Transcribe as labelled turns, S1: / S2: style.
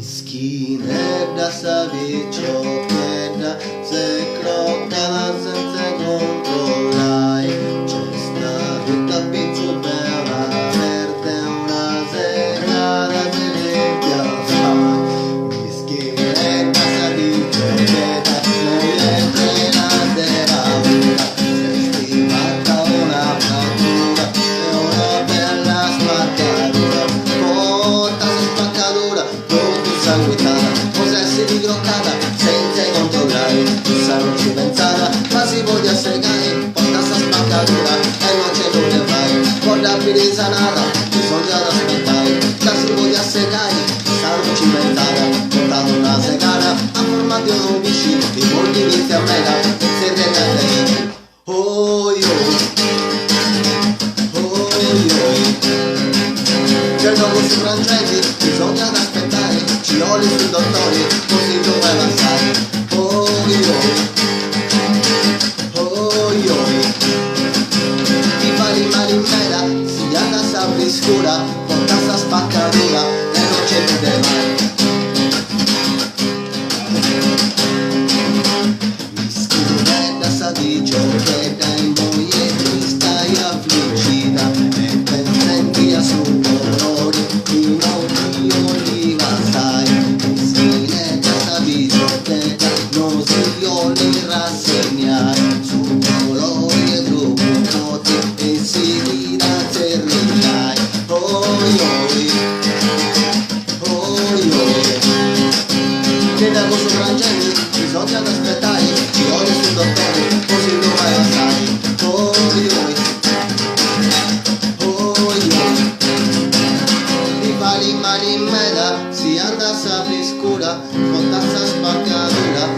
S1: Skinhead savičokeda se krokala senza controllare. C'è stata pizza bella verde una serata di vecchia fai. Skinhead savičokeda non è plena paura. Sei stivata una frattura e una bella spaccatura. Porta spaccatura sanguinata, possessi di groccata, senza controllare, chissà non ci pensava, ma si voglia segare, porta sta spaccatura e non c'è nulla fare, guardabile sanata, bisogna aspettare, la si voglia segare, chissà non ci pensava, portato una segata, ha formato un vicino, i molti inizia a mega, e si rende a lei, oi oi, oi oi, c'è il nuovo su frangenti, bisogna aspettare, ci oli sui dottori, così dove avanzare. Oi oi, oi oi, ti fai male in mela, si anda sabri scura, porta sta spaccatura e non c'è più de mai. Mi scrivetta sa dice che dai moglie mi stai affliggita e pensenti a su dolori, di non oliva sai. Non si li rassegnare su colori e gruppi noti e si guida terminai. Oi oi, oi oi, che da questo frangente bisogna aspettare, ci vuole sul dottore, così non vai a stare. Oi oi, oi oi, ti fai mani in mela, si anda a sapere scura, con tazza spaccatura